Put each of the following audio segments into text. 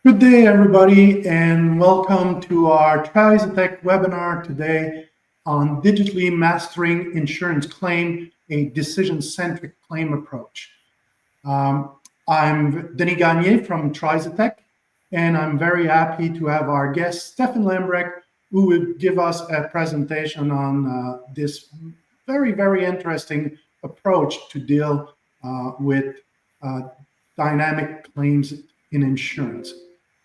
Good day, everybody, and welcome to our Trisotech webinar today on digitally mastering insurance claim, a decision-centric claim approach. I'm Denis Gagné from Trisotech, and I'm very happy to have our guest, Stefan Lambrecht, who will give us a presentation on this very, very interesting approach to deal with dynamic claims in insurance.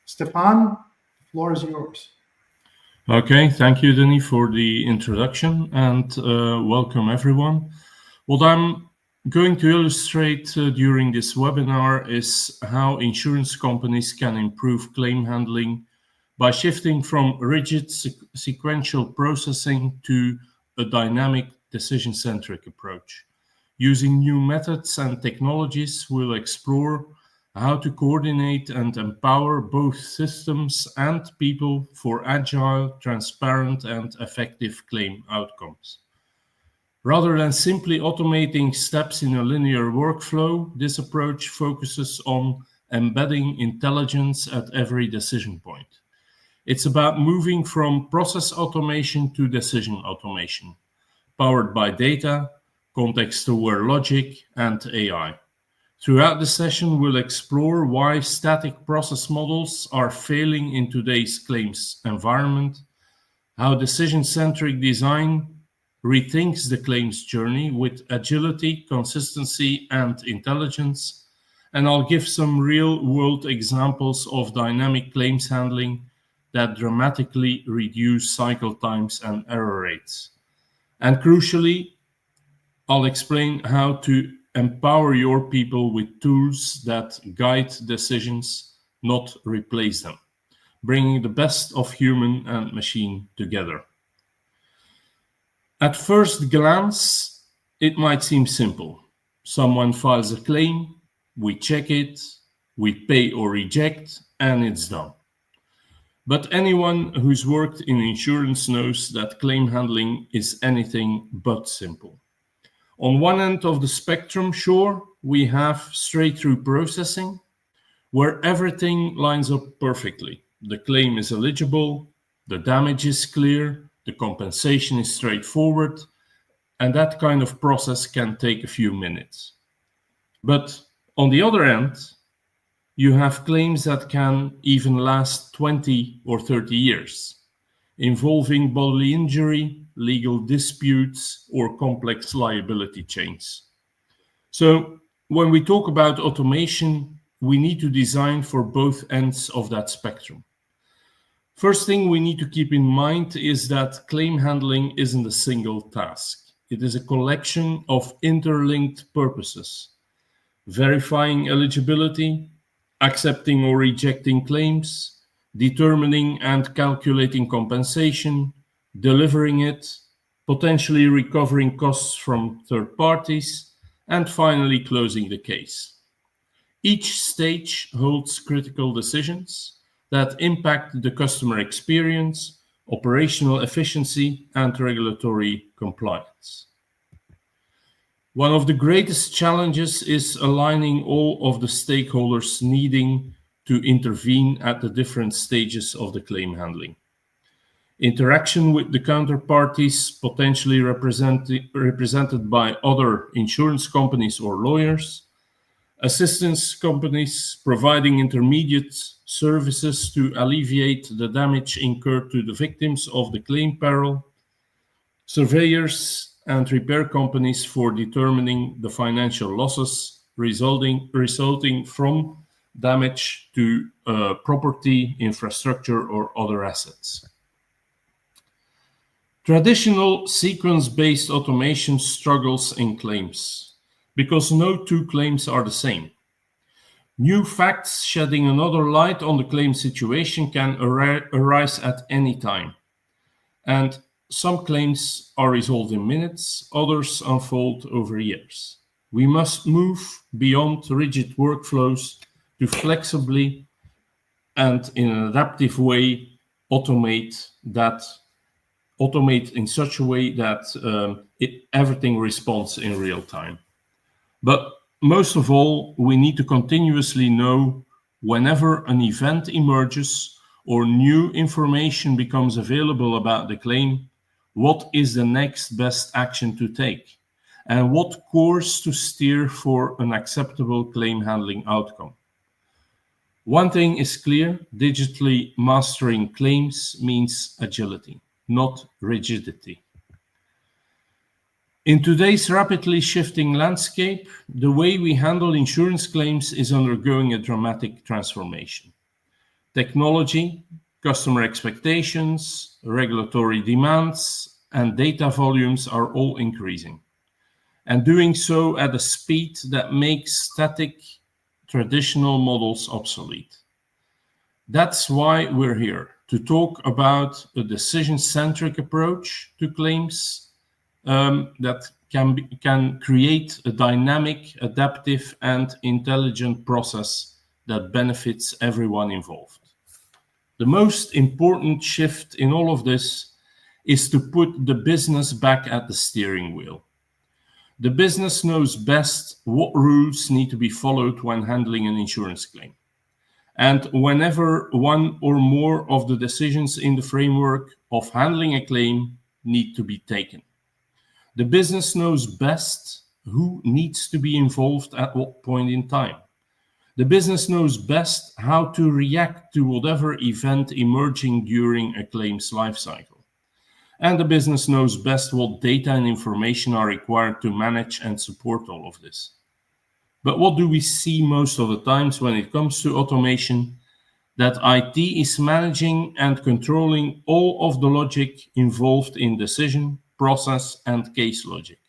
Stefan, the floor is yours. Okay, thank you, Denis, for the introduction, and welcome everyone. What I'm going to illustrate during this webinar is how insurance companies can improve claim handling by shifting from rigid sequential processing to a dynamic decision-centric approach. Using new methods and technologies, we'll explore how to coordinate and empower both systems and people for agile, transparent, and effective claim outcomes. Rather than simply automating steps in a linear workflow, this approach focuses on embedding intelligence at every decision point. It's about moving from process automation to decision automation, powered by data, context-aware logic, and AI. Throughout the session, we'll explore why static process models are failing in today's claims environment, how decision-centric design rethinks the claims journey with agility, consistency, and intelligence, and I'll give some real-world examples of dynamic claims handling that dramatically reduce cycle times and error rates. And crucially, I'll explain how to empower your people with tools that guide decisions, not replace them, bringing the best of human and machine together. At first glance, it might seem simple. Someone files a claim, we check it, we pay or reject, and it's done. But anyone who's worked in insurance knows that claim handling is anything but simple. On one end of the spectrum, sure, we have straight-through processing, where everything lines up perfectly. The claim is eligible, the damage is clear, the compensation is straightforward, and that kind of process can take a few minutes. But on the other end, you have claims that can even last 20 or 30 years, involving bodily injury, legal disputes, or complex liability chains. So when we talk about automation, we need to design for both ends of that spectrum. First thing we need to keep in mind is that claim handling isn't a single task. It is a collection of interlinked purposes: verifying eligibility, accepting or rejecting claims, determining and calculating compensation, delivering it, potentially recovering costs from third parties, and finally closing the case. Each stage holds critical decisions that impact the customer experience, operational efficiency, and regulatory compliance. One of the greatest challenges is aligning all of the stakeholders needing to intervene at the different stages of the claim handling. Interaction with the counterparties potentially represented by other insurance companies or lawyers, assistance companies providing intermediate services to alleviate the damage incurred to the victims of the claim peril, surveyors and repair companies for determining the financial losses resulting from damage to property, infrastructure, or other assets. Traditional sequence-based automation struggles in claims because no two claims are the same. New facts shedding another light on the claim situation can arise at any time. And some claims are resolved in minutes, others unfold over years. We must move beyond rigid workflows to flexibly and in an adaptive way automate in such a way that everything responds in real time. But most of all, we need to continuously know whenever an event emerges or new information becomes available about the claim, what is the next best action to take, and what course to steer for an acceptable claim handling outcome. One thing is clear, digitally mastering claims means agility, not rigidity. In today's rapidly shifting landscape, the way we handle insurance claims is undergoing a dramatic transformation. Technology, customer expectations, regulatory demands, and data volumes are all increasing, and doing so at a speed that makes static traditional models obsolete. That's why we're here, to talk about a decision-centric approach to claims that can create a dynamic, adaptive, and intelligent process that benefits everyone involved. The most important shift in all of this is to put the business back at the steering wheel. The business knows best what rules need to be followed when handling an insurance claim. And whenever one or more of the decisions in the framework of handling a claim need to be taken. The business knows best who needs to be involved at what point in time. The business knows best how to react to whatever event emerging during a claim's lifecycle. And the business knows best what data and information are required to manage and support all of this. But what do we see most of the times when it comes to automation? That IT is managing and controlling all of the logic involved in decision, process, and case logic.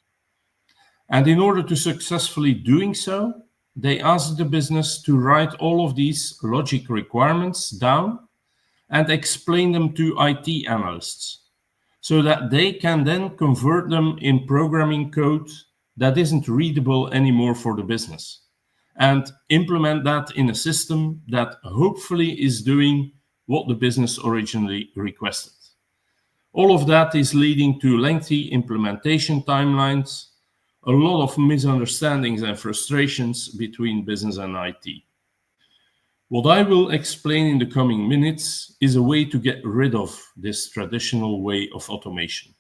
And in order to successfully doing so, they ask the business to write all of these logic requirements down and explain them to IT analysts so that they can then convert them in programming code that isn't readable anymore for the business and implement that in a system that hopefully is doing what the business originally requested. All of that is leading to lengthy implementation timelines, a lot of misunderstandings and frustrations between business and IT. What I will explain in the coming minutes is a way to get rid of this traditional way of automation,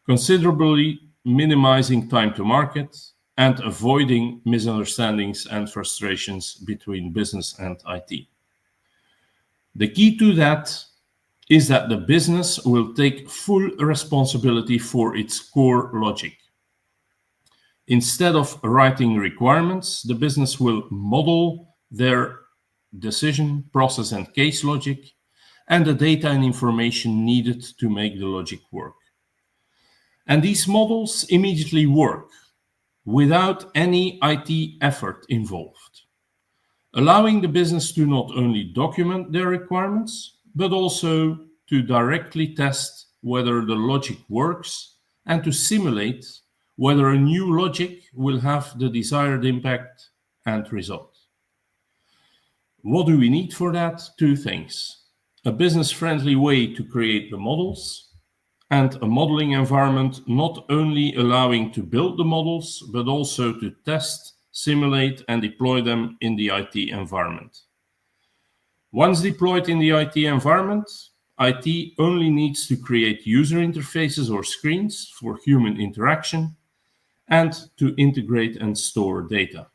considerably minimizing time to market and avoiding misunderstandings and frustrations between business and IT. The key to that is that the business will take full responsibility for its core logic. Instead of writing requirements, the business will model their decision, process, and case logic, and the data and information needed to make the logic work. And these models immediately work without any IT effort involved, allowing the business to not only document their requirements, but also to directly test whether the logic works and to simulate whether a new logic will have the desired impact and result. What do we need for that? Two things: a business-friendly way to create the models and a modeling environment not only allowing to build the models, but also to test, simulate, and deploy them in the IT environment. Once deployed in the IT environment, IT only needs to create user interfaces or screens for human interaction and to integrate and store data.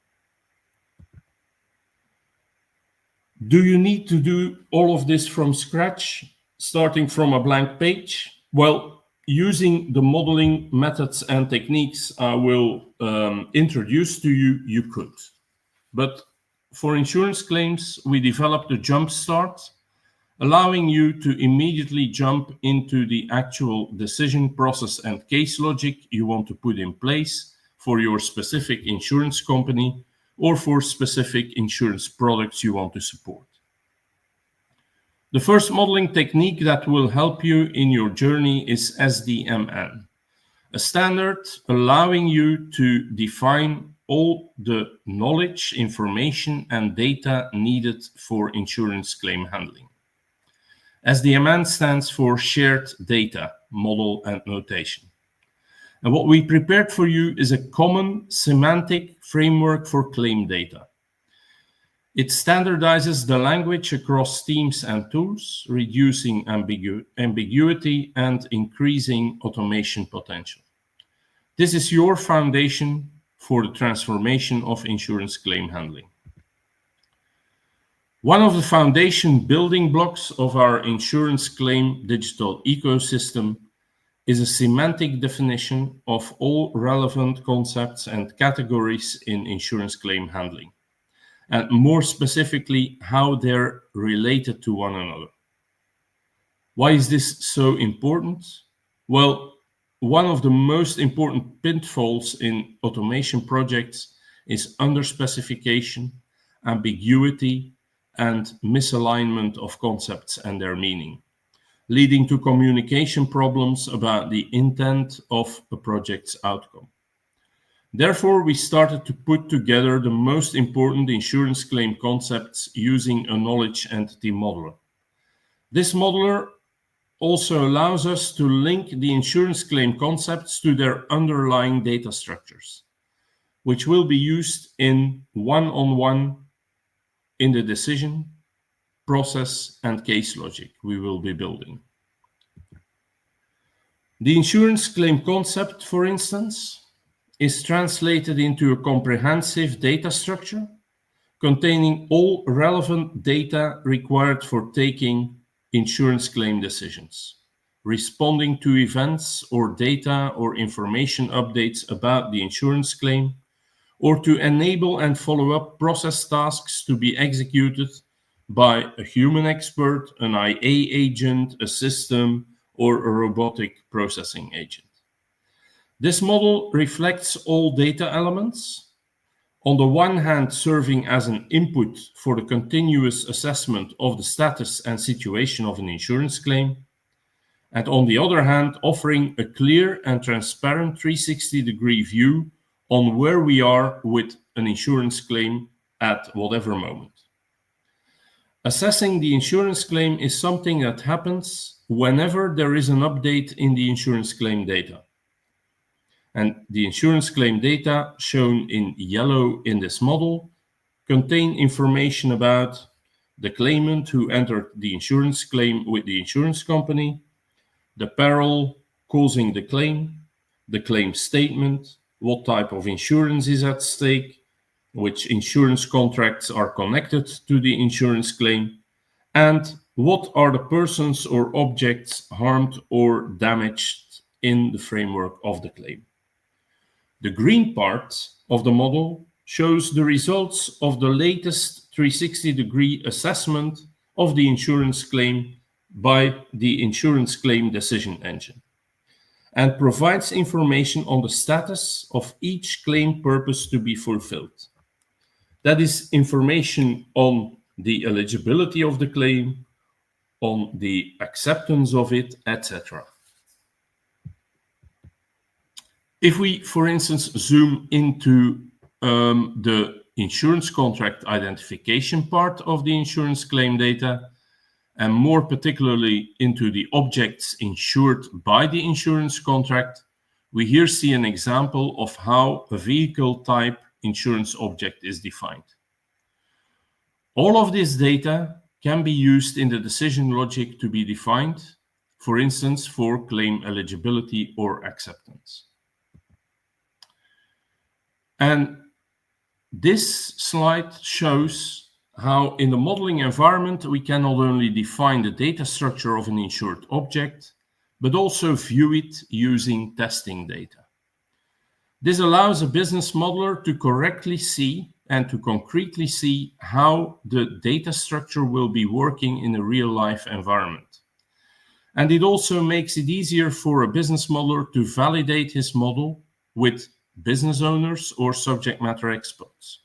Do you need to do all of this from scratch, starting from a blank page? Well, using the modeling methods and techniques I will introduce to you, you could. But for insurance claims, we developed a jumpstart, allowing you to immediately jump into the actual decision process and case logic you want to put in place for your specific insurance company or for specific insurance products you want to support. The first modeling technique that will help you in your journey is SDMN, a standard allowing you to define all the knowledge, information, and data needed for insurance claim handling. SDMN stands for Shared Data, Model, and Notation. And what we prepared for you is a common semantic framework for claim data. It standardizes the language across teams and tools, reducing ambiguity and increasing automation potential. This is your foundation for the transformation of insurance claim handling. One of the foundation building blocks of our insurance claim digital ecosystem is a semantic definition of all relevant concepts and categories in insurance claim handling, and more specifically, how they're related to one another. Why is this so important? Well, one of the most important pitfalls in automation projects is underspecification, ambiguity, and misalignment of concepts and their meaning, leading to communication problems about the intent of a project's outcome. Therefore, we started to put together the most important insurance claim concepts using a knowledge entity modeler. This modeler also allows us to link the insurance claim concepts to their underlying data structures, which will be used in one-on-one in the decision, process, and case logic we will be building. The insurance claim concept, for instance, is translated into a comprehensive data structure containing all relevant data required for taking insurance claim decisions, responding to events or data or information updates about the insurance claim, or to enable and follow up process tasks to be executed by a human expert, an IA agent, a system, or a robotic processing agent. This model reflects all data elements, on the one hand serving as an input for the continuous assessment of the status and situation of an insurance claim, and on the other hand offering a clear and transparent 360-degree view on where we are with an insurance claim at whatever moment. Assessing the insurance claim is something that happens whenever there is an update in the insurance claim data. And the insurance claim data, shown in yellow in this model, contain information about the claimant who entered the insurance claim with the insurance company, the peril causing the claim statement, what type of insurance is at stake, which insurance contracts are connected to the insurance claim, and what are the persons or objects harmed or damaged in the framework of the claim. The green part of the model shows the results of the latest 360-degree assessment of the insurance claim by the insurance claim decision engine, and provides information on the status of each claim purpose to be fulfilled. That is information on the eligibility of the claim, on the acceptance of it, etc. If we, for instance, zoom into the insurance contract identification part of the insurance claim data, and more particularly into the objects insured by the insurance contract, we here see an example of how a vehicle type insurance object is defined. All of this data can be used in the decision logic to be defined, for instance, for claim eligibility or acceptance. And this slide shows how in the modeling environment we can not only define the data structure of an insured object, but also view it using testing data. This allows a business modeler to correctly see and to concretely see how the data structure will be working in a real-life environment. And it also makes it easier for a business modeler to validate his model with business owners or subject matter experts.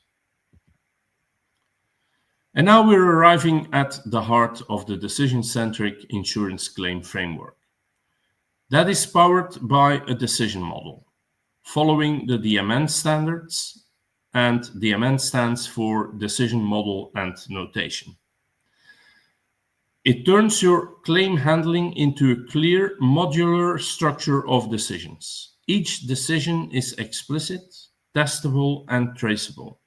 And now we're arriving at the heart of the decision-centric insurance claim framework. That is powered by a decision model, following the DMN standards, and DMN stands for Decision Model and Notation. It turns your claim handling into a clear modular structure of decisions. Each decision is explicit, testable, and traceable.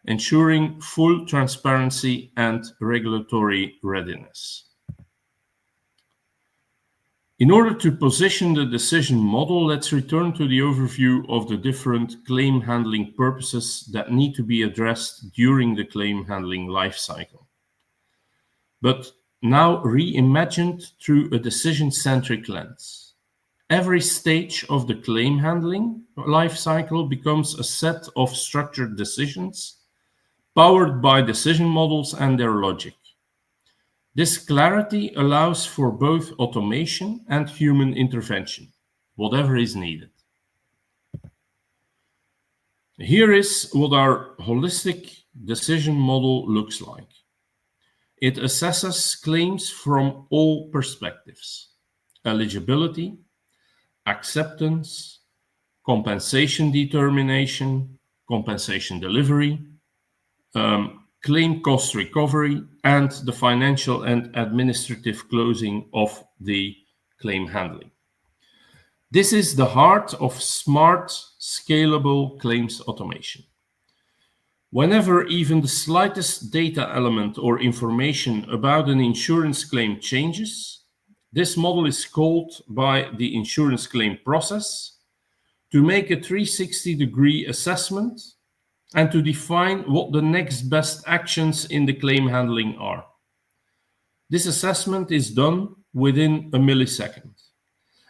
ensuring full transparency and regulatory readiness. In order to position the decision model, let's return to the overview of the different claim handling purposes that need to be addressed during the claim handling lifecycle. But now reimagined through a decision-centric lens. Every stage of the claim handling lifecycle becomes a set of structured decisions powered by decision models and their logic. This clarity allows for both automation and human intervention, whatever is needed. Here is what our holistic decision model looks like. It assesses claims from all perspectives: eligibility, acceptance, compensation determination, compensation delivery, claim cost recovery, and the financial and administrative closing of the claim handling. This is the heart of smart, scalable claims automation. Whenever even the slightest data element or information about an insurance claim changes, this model is called by the insurance claim process to make a 360-degree assessment and to define what the next best actions in the claim handling are. This assessment is done within a millisecond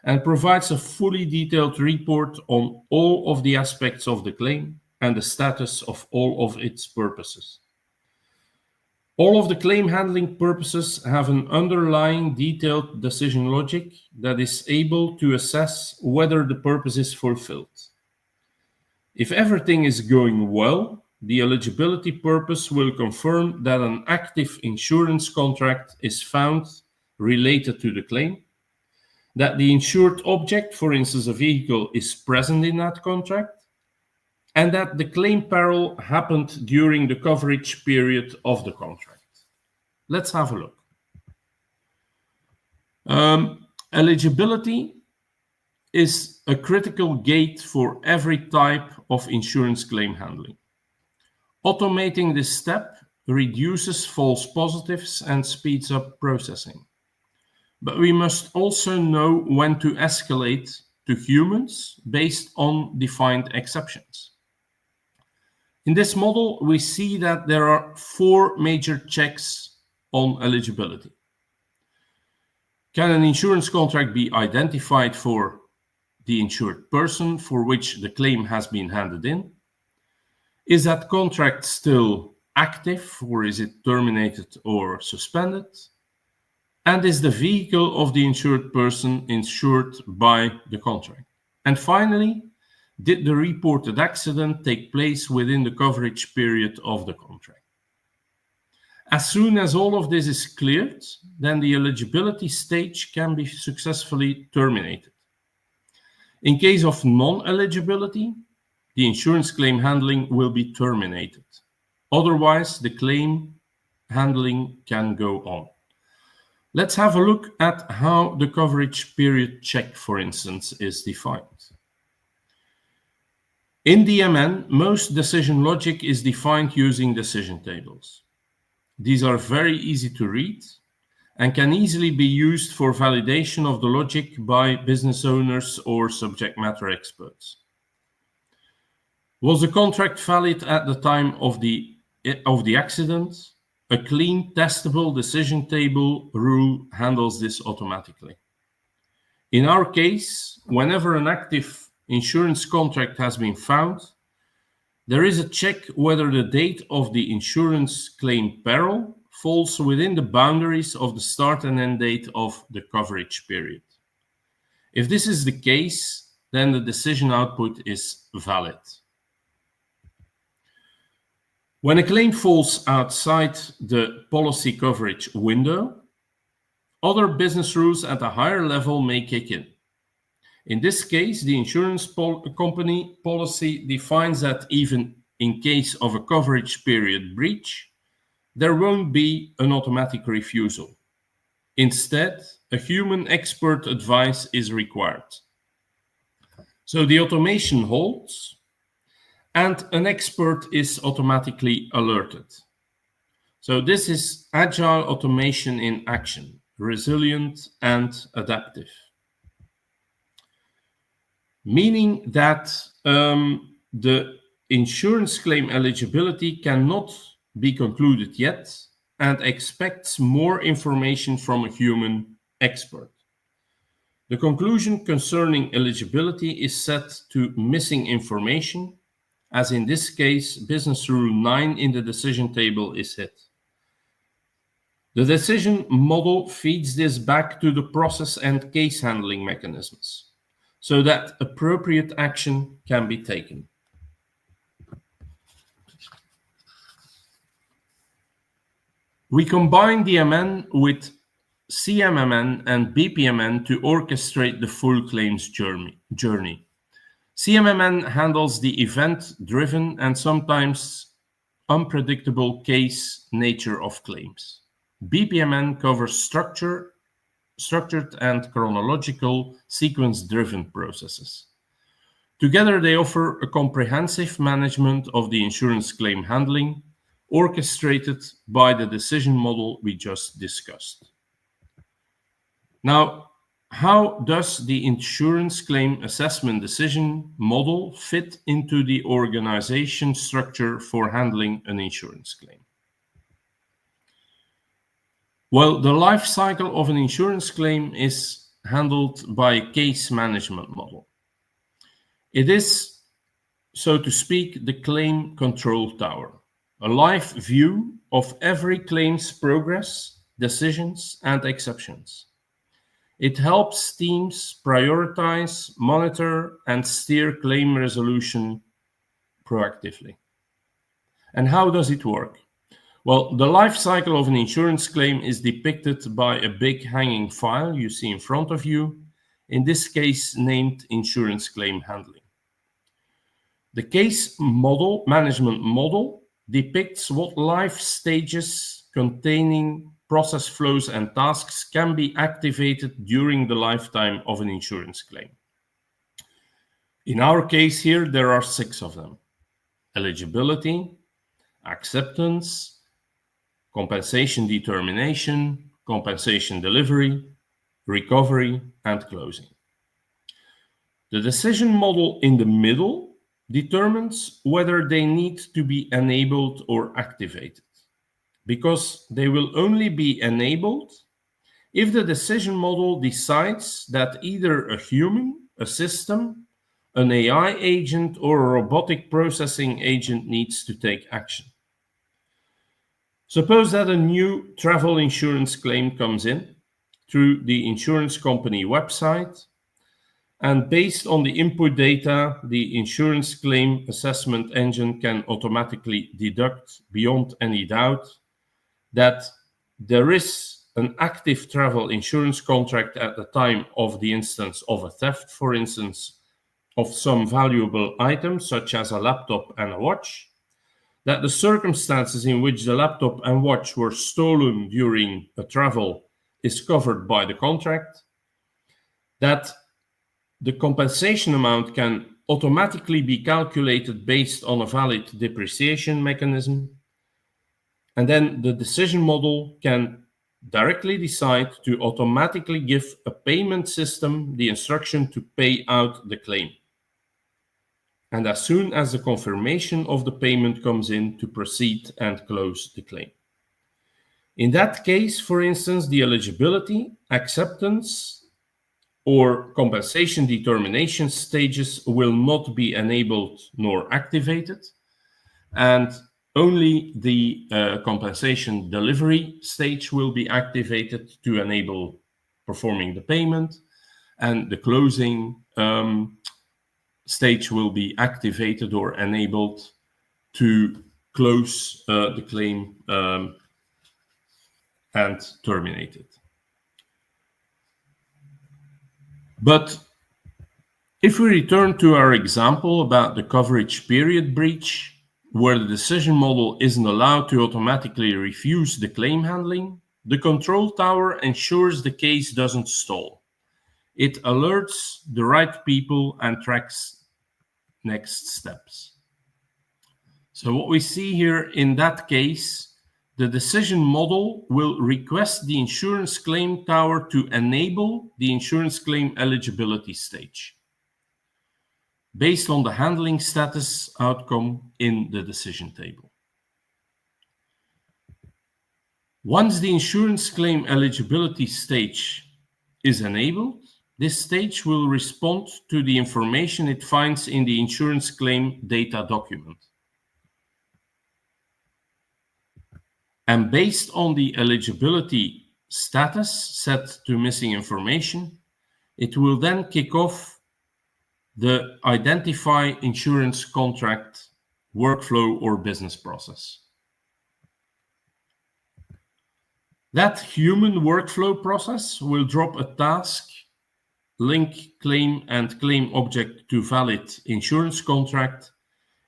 and provides a fully detailed report on all of the aspects of the claim and the status of all of its purposes. All of the claim handling purposes have an underlying detailed decision logic that is able to assess whether the purpose is fulfilled. If everything is going well, the eligibility purpose will confirm that an active insurance contract is found related to the claim, that the insured object, for instance a vehicle, is present in that contract, and that the claim peril happened during the coverage period of the contract. Let's have a look. Eligibility is a critical gate for every type of insurance claim handling. Automating this step reduces false positives and speeds up processing. But we must also know when to escalate to humans based on defined exceptions. In this model, we see that there are 4 major checks on eligibility. Can an insurance contract be identified for the insured person for which the claim has been handed in? Is that contract still active, or is it terminated or suspended? And is the vehicle of the insured person insured by the contract? And finally, did the reported accident take place within the coverage period of the contract? As soon as all of this is cleared, then the eligibility stage can be successfully terminated. In case of non-eligibility, the insurance claim handling will be terminated. Otherwise, the claim handling can go on. Let's have a look at how the coverage period check, for instance, is defined. In DMN, most decision logic is defined using decision tables. These are very easy to read and can easily be used for validation of the logic by business owners or subject matter experts. Was the contract valid at the time of the accident? A clean, testable decision table rule handles this automatically. In our case, whenever an active insurance contract has been found, there is a check whether the date of the insurance claim peril falls within the boundaries of the start and end date of the coverage period. If this is the case, then the decision output is valid. When a claim falls outside the policy coverage window, other business rules at a higher level may kick in. In this case, the insurance company policy defines that even in case of a coverage period breach, there won't be an automatic refusal. Instead, a human expert advice is required. So the automation holds, and an expert is automatically alerted. So this is agile automation in action, resilient and adaptive. Meaning that the insurance claim eligibility cannot be concluded yet and expects more information from a human expert. The conclusion concerning eligibility is set to missing information, as in this case, business rule 9 in the decision table is hit. The decision model feeds this back to the process and case handling mechanisms, so that appropriate action can be taken. We combine DMN with CMMN and BPMN to orchestrate the full claims journey. CMMN handles the event-driven and sometimes unpredictable case nature of claims. BPMN covers structured and chronological sequence-driven processes. Together, they offer a comprehensive management of the insurance claim handling, orchestrated by the decision model we just discussed. Now, how does the insurance claim assessment decision model fit into the organization structure for handling an insurance claim? Well, the life cycle of an insurance claim is handled by a case management model. It is, so to speak, the claim control tower, a live view of every claim's progress, decisions, and exceptions. It helps teams prioritize, monitor, and steer claim resolution proactively. And how does it work? Well, the life cycle of an insurance claim is depicted by a big hanging file you see in front of you, in this case named insurance claim handling. The case management model depicts what life stages containing process flows and tasks can be activated during the lifetime of an insurance claim. In our case here, there are 6 of them: eligibility, acceptance, compensation determination, compensation delivery, recovery, and closing. The decision model in the middle determines whether they need to be enabled or activated, because they will only be enabled if the decision model decides that either a human, a system, an AI agent, or a robotic processing agent needs to take action. Suppose that a new travel insurance claim comes in through the insurance company website, and based on the input data, the insurance claim assessment engine can automatically deduct beyond any doubt that there is an active travel insurance contract at the time of the instance of a theft, for instance, of some valuable items such as a laptop and a watch, that the circumstances in which the laptop and watch were stolen during a travel is covered by the contract, that the compensation amount can automatically be calculated based on a valid depreciation mechanism, and then the decision model can directly decide to automatically give a payment system the instruction to pay out the claim. And as soon as the confirmation of the payment comes in, to proceed and close the claim. In that case, for instance, the eligibility, acceptance, or compensation determination stages will not be enabled nor activated, and only the compensation delivery stage will be activated to enable performing the payment, and the closing stage will be activated or enabled to close the claim and terminate it. But if we return to our example about the coverage period breach, where the decision model isn't allowed to automatically refuse the claim handling, the control tower ensures the case doesn't stall. It alerts the right people and tracks next steps. So what we see here in that case, the decision model will request the insurance claim tower to enable the insurance claim eligibility stage based on the handling status outcome in the decision table. Once the insurance claim eligibility stage is enabled, this stage will respond to the information it finds in the insurance claim data document. And based on the eligibility status set to missing information, it will then kick off the identify insurance contract workflow or business process. That human workflow process will drop a task, link claim and claim object to valid insurance contract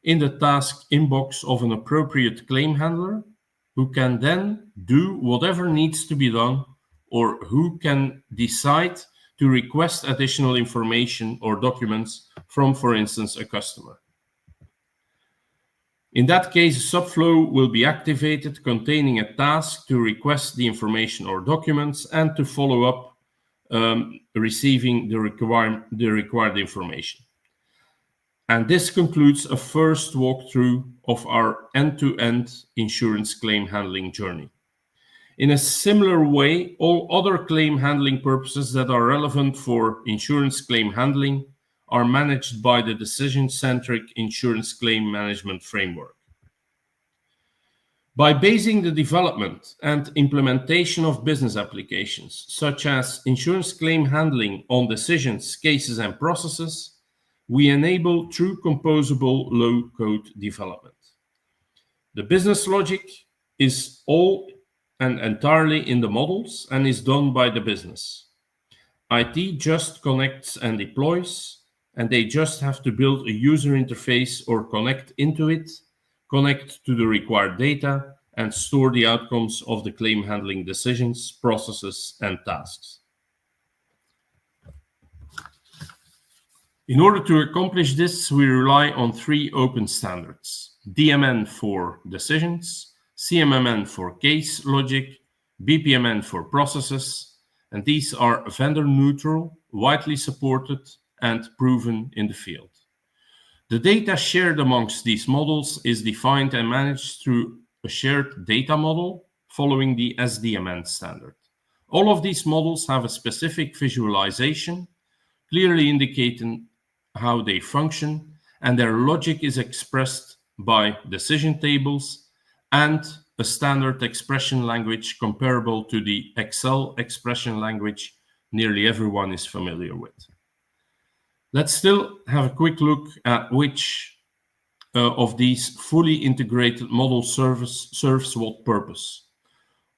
in the task inbox of an appropriate claim handler, who can then do whatever needs to be done, or who can decide to request additional information or documents from, for instance, a customer. In that case, a subflow will be activated containing a task to request the information or documents and to follow up receiving the required information. And this concludes a first walkthrough of our end-to-end insurance claim handling journey. In a similar way, all other claim handling purposes that are relevant for insurance claim handling are managed by the Decision-Centric Insurance Claim Management Framework. By basing the development and implementation of business applications, such as insurance claim handling, on decisions, cases, and processes, we enable true composable low-code development. The business logic is all and entirely in the models and is done by the business. IT just connects and deploys, and they just have to build a user interface or connect into it, connect to the required data, and store the outcomes of the claim handling decisions, processes, and tasks. In order to accomplish this, we rely on 3 open standards: DMN for decisions, CMMN for case logic, BPMN for processes, and these are vendor neutral, widely supported, and proven in the field. The data shared amongst these models is defined and managed through a shared data model following the SDMN standard. All of these models have a specific visualization, clearly indicating how they function, and their logic is expressed by decision tables and a standard expression language comparable to the Excel expression language nearly everyone is familiar with. Let's still have a quick look at which of these fully integrated models serves what purpose.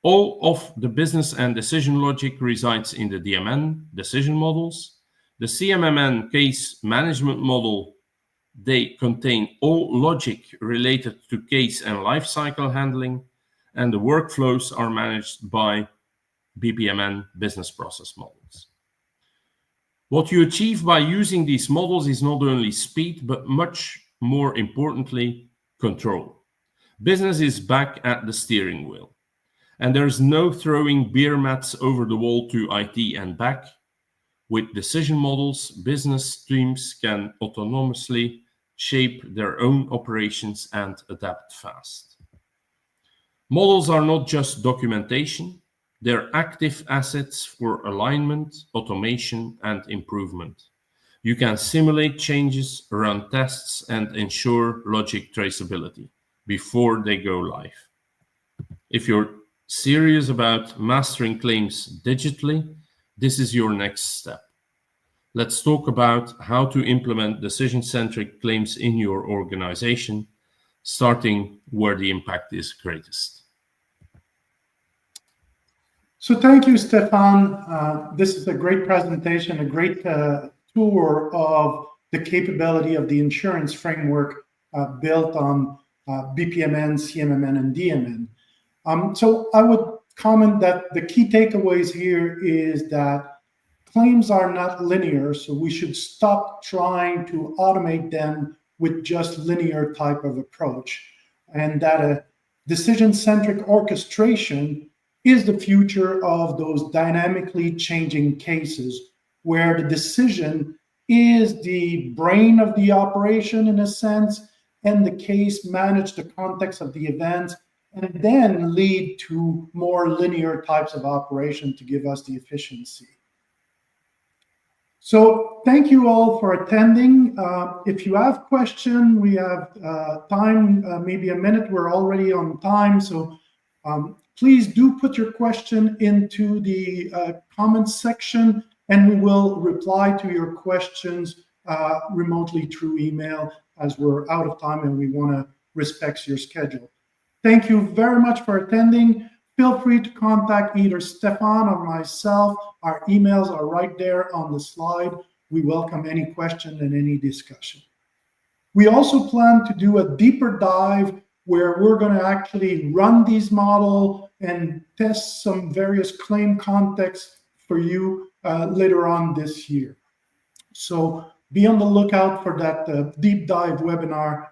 All of the business and decision logic resides in the DMN decision models. The CMMN case management model, they contain all logic related to case and lifecycle handling, and the workflows are managed by BPMN business process models. What you achieve by using these models is not only speed, but much more importantly, control. Business is back at the steering wheel, and there's no throwing beer mats over the wall to IT and back. With decision models, business teams can autonomously shape their own operations and adapt fast. Models are not just documentation, they're active assets for alignment, automation, and improvement. You can simulate changes, run tests, and ensure logic traceability before they go live. If you're serious about mastering claims digitally, this is your next step. Let's talk about how to implement decision-centric claims in your organization, starting where the impact is greatest. So thank you, Stefan. This is a great presentation, a great tour of the capability of the insurance framework built on BPMN, CMMN, and DMN. So I would comment that the key takeaways here is that claims are not linear, so we should stop trying to automate them with just linear type of approach. and that a decision-centric orchestration is the future of those dynamically changing cases, where the decision is the brain of the operation in a sense, and the case manage the context of the events, and then lead to more linear types of operation to give us the efficiency. So thank you all for attending. If you have questions, we have time, maybe a minute. We're already on time, so please do put your question into the comments section, and we will reply to your questions remotely through email, as we're out of time and we want to respect your schedule. Thank you very much for attending. Feel free to contact either Stefan or myself. Our emails are right there on the slide. We welcome any question and any discussion. We also plan to do a deeper dive where we're going to actually run these models and test some various claim contexts for you later on this year. So be on the lookout for that deep dive webinar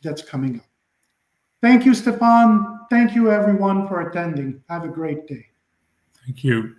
that's coming up. Thank you, Stefan. Thank you, everyone, for attending. Have a great day. Thank you.